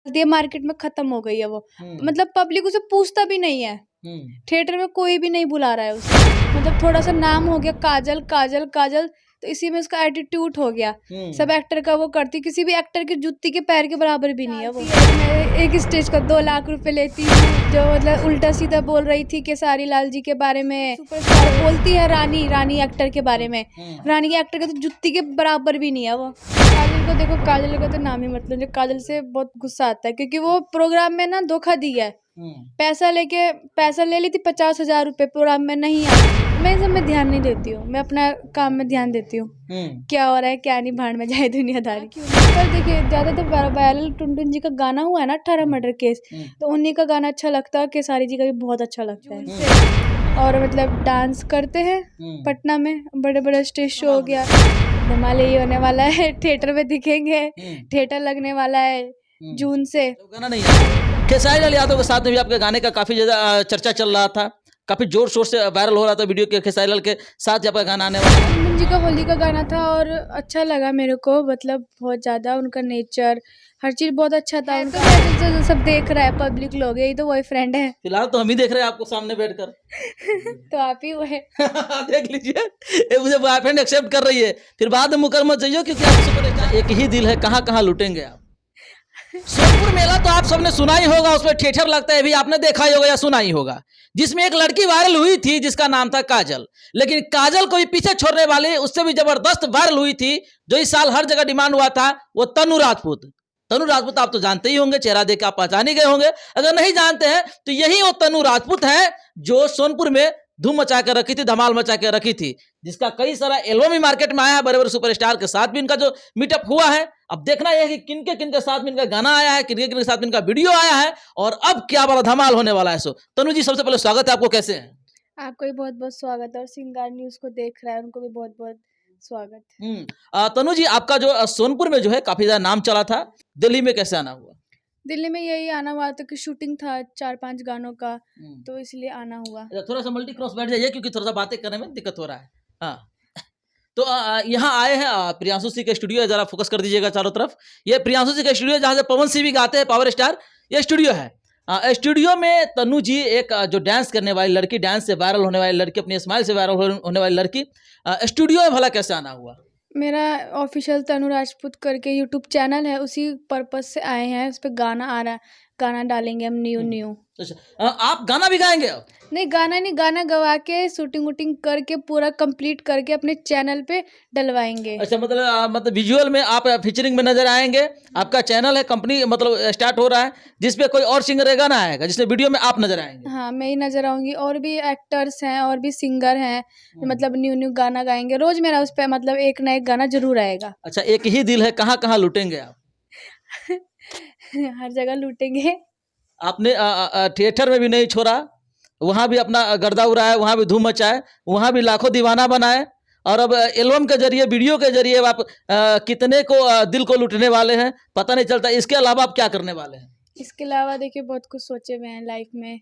ये मार्केट में खत्म हो गई है वो। मतलब पब्लिक उसे पूछता भी नहीं है, थिएटर में कोई भी नहीं बुला रहा है उसे। मतलब थोड़ा सा नाम हो गया काजल काजल काजल, तो इसी में उसका एटीट्यूड हो गया। सब एक्टर का वो करती, किसी भी एक्टर की जुत्ती के पैर के बराबर भी नहीं है वो। मैं एक स्टेज का 2 लाख रुपए लेती हूँ, जो मतलब उल्टा सीधा बोल रही थी केसारी लाल जी के बारे में। सुपरस्टार बोलती है रानी एक्टर के बारे में, रानी के एक्टर का तो जुत्ती के बराबर भी नहीं है वो। काजल को देखो, काजल का तो नाम ही मतलब, जो काजल से बहुत गुस्सा आता है क्योंकि वो प्रोग्राम में ना धोखा दिया है। पैसा ले ली थी 50,000 रुपए, प्रोग्राम में नहीं आई। मैं सब में ध्यान नहीं देती हूँ, मैं अपना काम में ध्यान देती हूँ। क्या हो रहा है क्या नहीं, भाड़ में जाए दुनियादारी। पर देखिए ज्यादातर वायरल टुनटुन जी का गाना हुआ है ना 18 मर्डर केस, तो उन्हीं का गाना अच्छा लगता है, केसारी जी का भी बहुत अच्छा लगता है। और मतलब डांस करते हैं पटना में, बड़े बड़े स्टेज शो हो गया, धमाल ये होने वाला है, थिएटर में दिखेंगे, थिएटर लगने वाला है जून से। गाना नहीं है खेसारी लाल यादव के साथ में भी आपके गाने का काफी ज्यादा चर्चा चल रहा था, काफी जोर शोर से वायरल हो रहा था वीडियो के, खेसारी लाल के साथ आपका गाना आने वाला है। टुनटुन जी का होली का गाना था और अच्छा लगा मेरे को, मतलब बहुत ज्यादा उनका नेचर हर चीज बहुत अच्छा था उनका। तो सब देख रहा है पब्लिक लोग, यही तो बॉयफ्रेंड है। फिलहाल तो हम ही देख रहे हैं आपको सामने बैठकर। तो आप ही वो है। देख लीजिए, ये मुझे बॉयफ्रेंड एक्सेप्ट कर रही है, फिर बाद में मुकर मत जाइए क्योंकि आप सुपरस्टार। एक ही दिल है, कहाँ कहाँ लुटेंगे आप। सोनपुर मेला तो आप सबने सुना ही होगा, उसमें थिएटर लगता है भी आपने देखा ही होगा या सुना ही होगा, जिसमें एक लड़की वायरल हुई थी जिसका नाम था काजल। लेकिन काजल को भी पीछे छोड़ने वाली उससे भी जबरदस्त वायरल हुई थी, जो इस साल हर जगह डिमांड हुआ था, वो तनु राजपूत। तनु राजपूत आप तो जानते ही होंगे, चेहरा देख आप पहचान ही गए होंगे। अगर नहीं जानते हैं तो यही वो तनु राजपूत है जो सोनपुर में धूम मचा कर रखी थी, धमाल मचा कर रखी थी, जिसका कई सारा एल्बम भी मार्केट में आया है, बड़े बड़े सुपरस्टार के साथ भी इनका जो मीटअप हुआ है। अब देखना यह है कि किन के साथ में इनका गाना आया है, किन के साथ में इनका वीडियो आया है, और अब क्या बड़ा धमाल होने वाला है। सो तनु जी, सबसे पहले स्वागत है आपको, कैसे हैं? आपको भी बहुत बहुत स्वागत है, और सिंगार न्यूज को देख रहा है उनको भी बहुत बहुत स्वागत। तनु जी, आपका जो सोनपुर में जो है काफी ज्यादा नाम चला था, दिल्ली में कैसे आना हुआ? दिल्ली में यही आना हुआ था कि शूटिंग था 4-5 गानों का, तो इसलिए आना हुआ। थोड़ा सा मल्टी क्रॉस बैठ जाइए क्योंकि थोड़ा सा बातें करने में दिक्कत हो रहा है। हाँ, तो यहाँ आए हैं प्रियांशु सिंह के स्टूडियो है, जरा फोकस कर दीजिएगा चारों तरफ। ये प्रियांशु सिंह का स्टूडियो जहाँ से पवन सिंह भी गाते हैं, पावर स्टार, ये स्टूडियो है। स्टूडियो में तनु जी एक जो डांस करने वाली लड़की, डांस से वायरल होने वाली लड़की, अपनी स्माइल से वायरल होने वाली लड़की, स्टूडियो में भला कैसे आना हुआ? मेरा ऑफिशियल तनु राजपूत करके यूट्यूब चैनल है, उसी पर्पज से आए हैं। उस पर गाना आ रहा है, गाना डालेंगे हम न्यू। अच्छा, आप गाना भी गाएंगे अब? नहीं, गाना नहीं, गाना गवा के शूटिंग वूटिंग करके पूरा कंप्लीट करके अपने चैनल पे डलवाएंगे। अच्छा, मतलब विजुअल में आप फीचरिंग में नजर आएंगे। आपका चैनल है, कंपनी मतलब स्टार्ट हो रहा है, जिसपे कोई और सिंगर गाना आएगा, जिसमें वीडियो में आप नजर आएंगे। हाँ, मैं ही नजर आऊंगी, और भी एक्टर्स हैं और भी सिंगर हैं, मतलब न्यू गाना गाएंगे रोज। मेरा उस पर मतलब एक ना एक गाना जरूर आएगा। अच्छा, एक ही दिल है, कहाँ कहाँ लुटेंगे आप? हर जगह लूटेंगे। आपने थिएटर में भी नहीं छोड़ा, वहाँ भी अपना गर्दा उड़ाया, वहाँ भी धूम मचाए, वहाँ भी लाखों दीवाना बनाए, और अब एल्बम के जरिए, वीडियो के जरिए आप कितने को दिल को लूटने वाले हैं पता नहीं चलता। इसके अलावा आप क्या करने वाले हैं? इसके अलावा देखिए बहुत कुछ सोचे हुए हैं लाइफ में,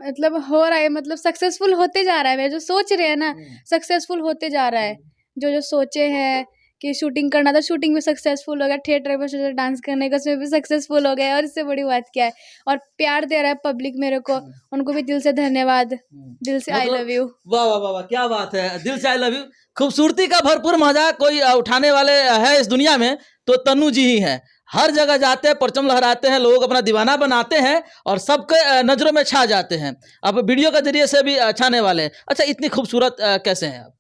मतलब हो रहा है, मतलब सक्सेसफुल होते जा रहा है। जो सोच रहे हैं ना, सक्सेसफुल होते जा रहा है। जो सोचे हैं कि शूटिंग करना था, शूटिंग में सक्सेसफुल हो गया, थिएटर में सोचा डांस करने का, उसमें भी सक्सेसफुल हो गया। और इससे बड़ी बात क्या है, और प्यार दे रहा है पब्लिक मेरे को, उनको भी दिल से धन्यवाद, दिल से आई लव यू। वाह वाह वाह, क्या बात है, दिल से आई लव यू। खूबसूरती का भरपूर मजा कोई उठाने वाले है इस दुनिया में तो तनु जी ही हैं। हर जगह जाते हैं, परचम लहराते हैं, लोग अपना दीवाना बनाते हैं और सबके नजरों में छा जाते हैं। अब वीडियो के जरिए से भी छाने वाले हैं। अच्छा, इतनी खूबसूरत कैसे हैं आप?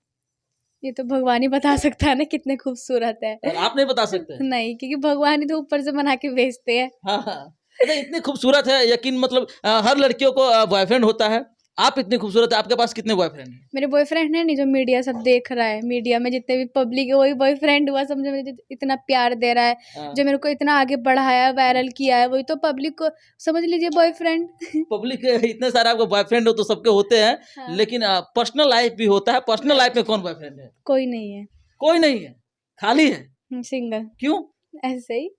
ये तो भगवान ही बता सकता है ना कितने खूबसूरत है। और आप नहीं बता सकते? नहीं, क्योंकि भगवान ही तो ऊपर से बना के भेजते हैं। हाँ हाँ, अच्छा, इतनी खूबसूरत है, यकीन मतलब हर लड़कियों को बॉयफ्रेंड होता है, आप इतनी खूबसूरत है, आपके पास कितने बॉयफ्रेंड हैं? मेरे बॉयफ्रेंड है नहीं, जो मीडिया सब देख रहा है, मीडिया में जितने भी पब्लिक है वही बॉयफ्रेंड हुआ, समझो। मुझे इतना प्यार दे रहा है, जो मेरे को इतना आगे बढ़ाया, वायरल किया है, वही तो पब्लिक को समझ लीजिए बॉयफ्रेंड। पब्लिक इतने सारे आपको बॉयफ्रेंड हो तो सबके होते हैं। हाँ। लेकिन पर्सनल लाइफ भी होता है, पर्सनल लाइफ में कौन बॉयफ्रेंड है? कोई नहीं है। कोई नहीं है, खाली है, सिंगल। क्यों? ऐसे ही।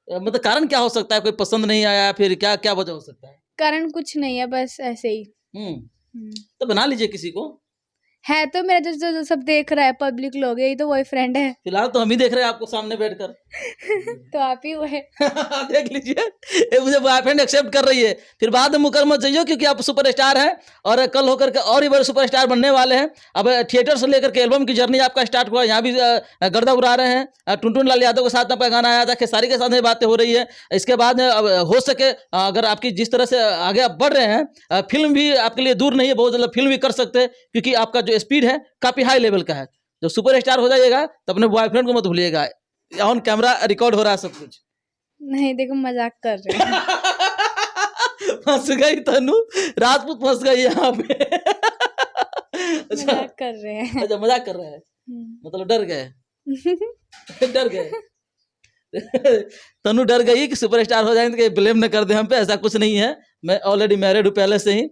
मतलब कारण क्या हो सकता है, कोई पसंद नहीं आया, फिर क्या क्या वजह हो सकता है? कारण कुछ नहीं है, बस ऐसे ही। तो बना लीजिए किसी को। है तो मेरा जो सब देख रहा है पब्लिक लोग, यही तो बॉयफ्रेंड है। फिलहाल तो हम ही देख रहे हैं आपको सामने बैठकर। तो आप ही हुए। देख लीजिए, ये मुझे बॉयफ्रेंड एक्सेप्ट कर रही है, फिर बाद में मुकर मत जाइए क्योंकि आप सुपरस्टार हैं और कल होकर के और ही बड़े सुपरस्टार बनने वाले हैं। अब थिएटर से लेकर के एल्बम की जर्नी आपका स्टार्ट हुआ, यहाँ भी गर्दा उड़ा रहे हैं। टुनटुन लाल यादव के साथ आपका गाना आया था, खेसारी के साथ में बातें हो रही है। इसके बाद अब हो सके अगर आपकी जिस तरह से आगे आप बढ़ रहे हैं, फिल्म भी आपके लिए दूर नहीं है, बहुत जल्द फिल्म भी कर सकते हैं क्योंकि आपका जो स्पीड है काफी हाई लेवल का है। जब सुपरस्टार हो जाइएगा तो अपने बॉयफ्रेंड को मत भूलिएगा। ऑन कैमरा रिकॉर्ड हो रहा है सब कुछ। नहीं देखो, मजाक कर रहे हैं। फंस गई तनु, राजपूत फंस गई यहाँ पे। अच्छा, मजाक कर रहे हैं। अच्छा मजाक कर रहे हैं, मतलब डर गए। डर गए। तनु डर गई कि सुपरस्टार हो जाएंगे तो ब्लेम न कर दे हम पे, ऐसा कुछ नहीं है। मैं ऑलरेडी मैरिड हूँ पहले से ही,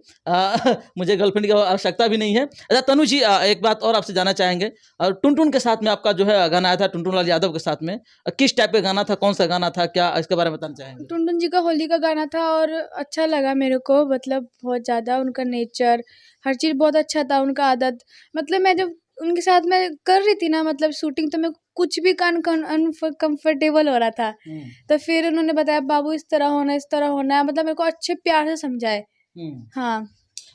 मुझे गर्लफ्रेंड की आवश्यकता भी नहीं है। अच्छा तनु जी, एक बात और आपसे जानना चाहेंगे, और टुनटुन के साथ में आपका जो है गाना आया था, टुनटुन लाल यादव के साथ में, किस टाइप का गाना था, कौन सा गाना था, क्या इसके बारे में बताना चाहेंगे? टुनटुन जी का होली का गाना था और अच्छा लगा मेरे को, मतलब बहुत ज़्यादा उनका नेचर, हर चीज़ बहुत अच्छा था, उनका आदत। मतलब मैं जब उनके साथ मैं कर रही थी ना, मतलब शूटिंग, तो मैं कुछ भी अनकंफर्टेबल हो रहा था। तो फिर उन्होंने बताया बाबू इस तरह होना, इस तरह होना है, मतलब मेरे को अच्छे प्यार से समझाए। हाँ।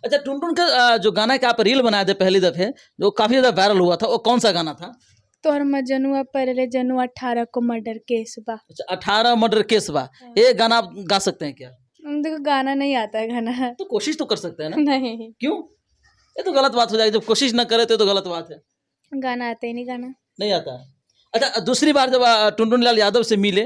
अच्छा, टुनटुन का जो गाना का आप रील बनाए थे पहली दफे, जो काफी ज्यादा वायरल हुआ था, वो कौन सा गाना था? तोहर मजनुआ परले जनुआ 18 को मर्डर केस बा। अच्छा, 18 मर्डर केस बा, ये गाना आप गा सकते हैं क्या? देखो गाना नहीं आता है, गाना तो कोशिश तो कर सकते हैं ना। नहीं, क्यों? ये तो गलत बात हो जाएगी, जब कोशिश ना करे तो गलत बात है। गाना आता ही नहीं, गाना नहीं आता है। अच्छा, दूसरी बार जब टुनटुन लाल यादव से मिले,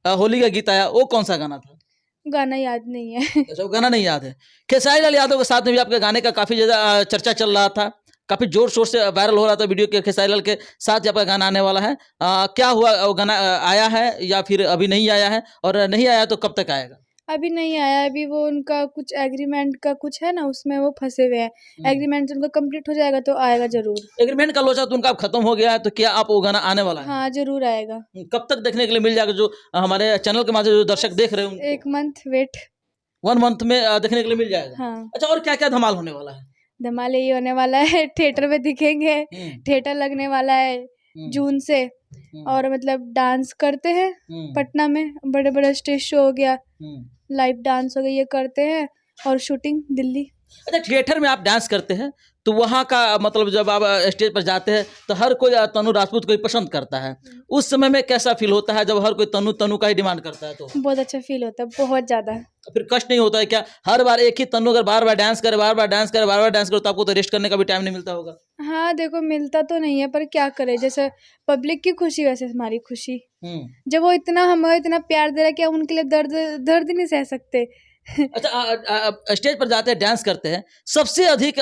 होली का गीत आया, वो कौन सा गाना था? गाना याद नहीं है। अच्छा, वो गाना नहीं याद है। खेसारी लाल यादव के साथ में भी आपके गाने का काफी ज्यादा चर्चा चल रहा था, काफी जोर शोर से वायरल हो रहा था वीडियो के, खेसारी लाल के साथ ही आपका गाना आने वाला है। क्या हुआ, वो गाना आया है या फिर अभी नहीं आया है, और नहीं आया तो कब तक आएगा? अभी नहीं आया, अभी वो उनका कुछ एग्रीमेंट का कुछ है ना, उसमें वो फंसे हुए हैं। एग्रीमेंट उनका कंप्लीट हो जाएगा तो आएगा जरूर। एग्रीमेंट का लोचा तो उनका अब खत्म हो गया है, तो क्या आप वो गाना आने वाला है? हाँ जरूर आएगा। कब तक देखने के लिए मिल जाएगा, जो हमारे चैनल के माध्यम से जो दर्शक देख रहे हैं? 1 मंथ वेट। 1 मंथ में देखने के लिए मिल जाएगा। हाँ। अच्छा, और क्या क्या धमाल होने वाला है? धमाल यही होने वाला है, थिएटर में दिखेंगे, थिएटर लगने वाला है जून से। और मतलब डांस करते हैं पटना में, बड़े बड़े स्टेज शो हो गया, लाइव डांस हो गया, ये करते हैं, और शूटिंग दिल्ली। अच्छा, थिएटर में आप डांस करते हैं तो वहाँ का मतलब जब आप स्टेज पर जाते हैं तो हर कोई तनु राजपूत को ही पसंद करता है, उस समय में कैसा फील होता है जब हर कोई तनु तनु का ही डिमांड करता है? तो बहुत अच्छा फील होता है, बहुत ज़्यादा। फिर कष्ट नहीं होता है क्या? हर बार एक ही तनु अगर बार बार डांस करे, बार बार डांस करे, बार बार डांस करे, तो आपको तो रेस्ट करने का भी टाइम नहीं मिलता होगा? हाँ देखो, मिलता तो नहीं है, पर क्या करे, जैसे पब्लिक की खुशी वैसे हमारी खुशी। जब वो हमें इतना प्यार दे रहा है कि हम उनके लिए दर्द नहीं सह सकते। अच्छा, स्टेज पर जाते हैं, डांस करते हैं, सबसे अधिक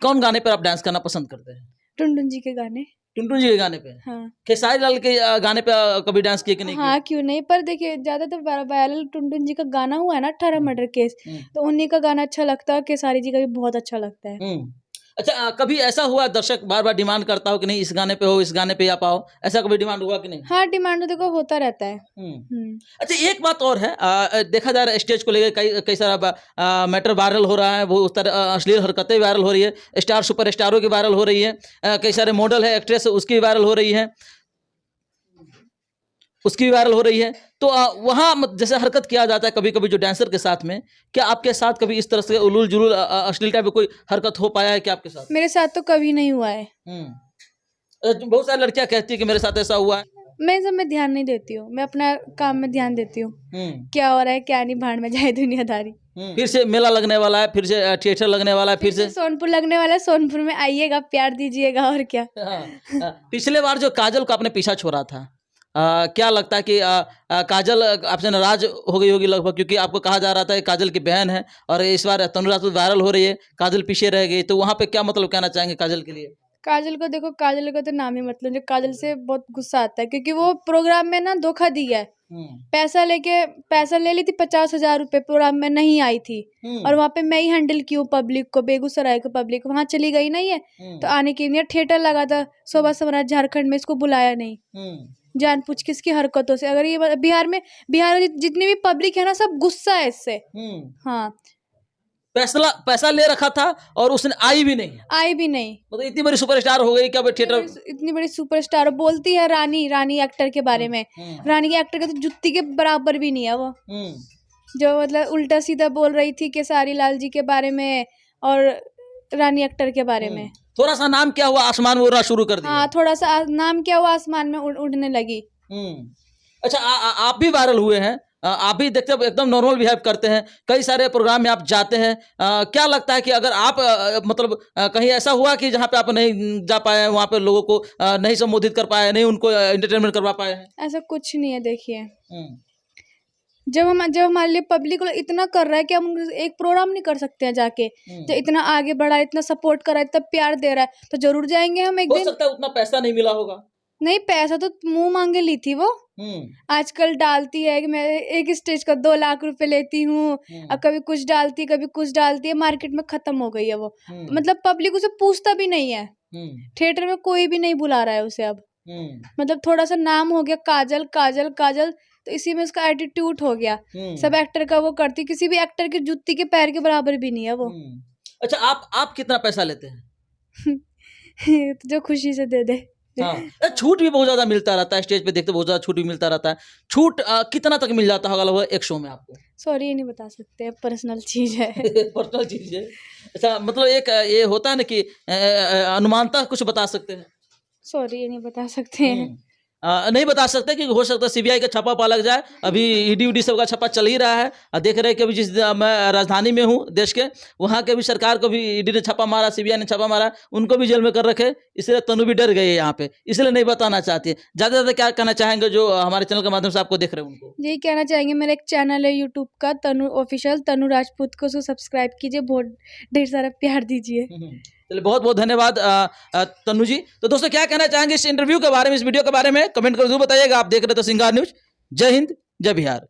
कौन गाने पर आप डांस करना पसंद करते हैं? टुनटुन जी के गाने। टुनटुन जी के गाने पे? हाँ। खेसारी लाल के गाने पे कभी डांस किए कि नहीं? हाँ क्यों नहीं, पर देखिए ज्यादातर वायरल टुनटुन जी का गाना हुआ है ना, 18 मर्डर केस, तो उन्हीं का गाना अच्छा लगता है, खेसारी जी का भी बहुत अच्छा लगता है। अच्छा, कभी ऐसा हुआ दर्शक बार बार डिमांड करता हो कि नहीं इस गाने पे हो, इस गाने पे आप आओ, ऐसा कभी डिमांड हुआ कि नहीं? हाँ, डिमांड तो देखो होता रहता है। अच्छा, एक बात और है, देखा जा रहा है स्टेज को लेकर कई सारा मैटर वायरल हो रहा है, वो उस तरह अश्लील हरकतें वायरल हो रही है, स्टार सुपर स्टारों की वायरल हो रही है, कई सारे मॉडल है, एक्ट्रेस उसकी भी वायरल हो रही है, उसकी भी वायरल हो रही है। तो वहाँ जैसे हरकत किया जाता है कभी कभी जो डांसर के साथ में, क्या आपके साथ कभी इस तरह से उलूल जुलूल अश्लीलता पे कोई हरकत हो पाया है क्या आपके साथ? मेरे साथ तो कभी नहीं हुआ है। बहुत सारी लड़कियां कहती है कि मेरे साथ ऐसा हुआ है। मैं सब में ध्यान नहीं देती हूँ, मैं अपना काम में ध्यान देती हूँ। क्या हो रहा है क्या नहीं, भाड़ में जाए दुनियादारी। फिर से मेला लगने वाला है, फिर से थिएटर लगने वाला है, फिर से सोनपुर लगने वाला है, सोनपुर में आइएगा, प्यार दीजिएगा, और क्या। पिछले बार जो काजल को आपने पीछा छोड़ा था, क्या लगता है कि काजल आपसे नाराज हो गई होगी लगभग, क्योंकि आपको कहा जा रहा था कि काजल की बहन है, और इस बार तनु राजपूत वायरल हो रही है, काजल पीछे रह गई, तो वहाँ पे क्या मतलब कहना चाहेंगे काजल के लिए? काजल को देखो, काजल का तो नाम ही मतलब, जो काजल से बहुत गुस्सा आता है, क्योंकि वो प्रोग्राम में ना धोखा दिया है। पैसा ले ली थी 50,000 रुपए, प्रोग्राम में नहीं आई थी, और वहाँ पे मैं ही हैंडल की हूँ पब्लिक को, बेगूसराय को पब्लिक वहाँ चली गई नहीं है, तो आने के लिए थिएटर लगा था शोभा सम्राट झारखंड में, इसको बुलाया नहीं, जान पूछ किसकी हरकतों से। अगर ये बिहार में जितनी भी पब्लिक है ना, सब गुस्सा है इससे। हाँ, पैसा ले रखा था और उसने आई भी नहीं, आई भी नहीं। मतलब इतनी बड़ी सुपरस्टार हो गई क्या थिएटर। इतनी बड़ी सुपरस्टार बोलती है रानी एक्टर के बारे में। रानी के एक्टर के तो जुत्ती के बराबर भी नहीं है वो। जो मतलब उल्टा सीधा बोल रही थी केसारी लाल जी के बारे में और रानी एक्टर के बारे में। थोड़ा सा नाम क्या हुआ आसमान में उड़ना शुरू कर दिया। हाँ, थोड़ा सा नाम क्या हुआ आसमान में उड़ने लगी। अच्छा, आप भी वायरल हुए हैं, आप भी देखते हो एकदम नॉर्मल बिहेव करते हैं, कई सारे प्रोग्राम में आप जाते हैं। क्या लगता है कि अगर आप मतलब कहीं ऐसा हुआ कि जहाँ पे आप नहीं जा पाए, वहाँ पे लोगों को नहीं संबोधित कर पाए, नहीं उनको एंटरटेनमेंट करवा पाए हैं? ऐसा कुछ नहीं है। देखिए, जब हमारे लिए पब्लिक इतना कर रहा है कि हम एक प्रोग्राम नहीं कर सकते हैं जाके। जो इतना आगे बढ़ा, इतना सपोर्ट कर रहा है, इतना प्यार दे रहा है, तो जरूर जाएंगे हम एक दिन। हो सकता है उतना पैसा नहीं मिला होगा। नहीं, पैसा तो मुंह मांगे ली थी वो। आजकल डालती है कि मैं एक स्टेज का 2 लाख रुपए लेती हूँ, और कभी कुछ डालती है। मार्केट में खत्म हो गई है वो। मतलब पब्लिक उसे पूछता भी नहीं है। थिएटर में कोई भी नहीं बुला रहा है उसे अब। मतलब थोड़ा सा नाम हो गया काजल काजल काजल, तो इसी में उसका एटीट्यूड हो गया। सब एक्टर का वो करती, किसी भी एक्टर की जुत्ती के पैर के बराबर भी नहीं है वो। अच्छा, आप कितना पैसा लेते हैं? तो जो खुशी से दे दे। हाँ, छूट भी बहुत ज्यादा मिलता रहता है, स्टेज पे देखते बहुत ज्यादा छूट भी मिलता रहता है। छूट कितना तक मिल जाता होगा लगभग एक शो में आपको? सॉरी, ये नहीं बता सकते, पर्सनल चीज है। पर्सनल चीज है। अच्छा, मतलब एक ये होता है ना कि अनुमानता कुछ बता सकते हैं? सॉरी, ये नहीं बता सकते हैं। नहीं बता सकते कि हो सकता है सीबीआई का छापा पा लग जाए। अभी ईडी सब का छापा चल ही रहा है, और देख रहे हैं कि अभी जिस मैं राजधानी में हूँ देश के, वहाँ के भी सरकार को भी ईडी ने छापा मारा, सीबीआई ने छापा मारा, उनको भी जेल में कर रखे। इसलिए तनु भी डर गई है यहाँ पे, इसलिए नहीं बताना चाहती है। ज़्यादा से ज़्यादा क्या कहना चाहेंगे जो हमारे चैनल के माध्यम से आपको देख रहे हैं उनको? यही कहना चाहेंगे, मेरा एक चैनल है यूट्यूब का, तनु ऑफिशियल, तनु राजपूत को सब्सक्राइब कीजिए, बहुत ढेर सारा प्यार दीजिए। चलिए, बहुत बहुत धन्यवाद तनु जी। तो दोस्तों, क्या कहना चाहेंगे इस इंटरव्यू के बारे में, इस वीडियो के बारे में, कमेंट कर जरूर बताइएगा। आप देख रहे थे सिंगार न्यूज। जय हिंद, जय बिहार।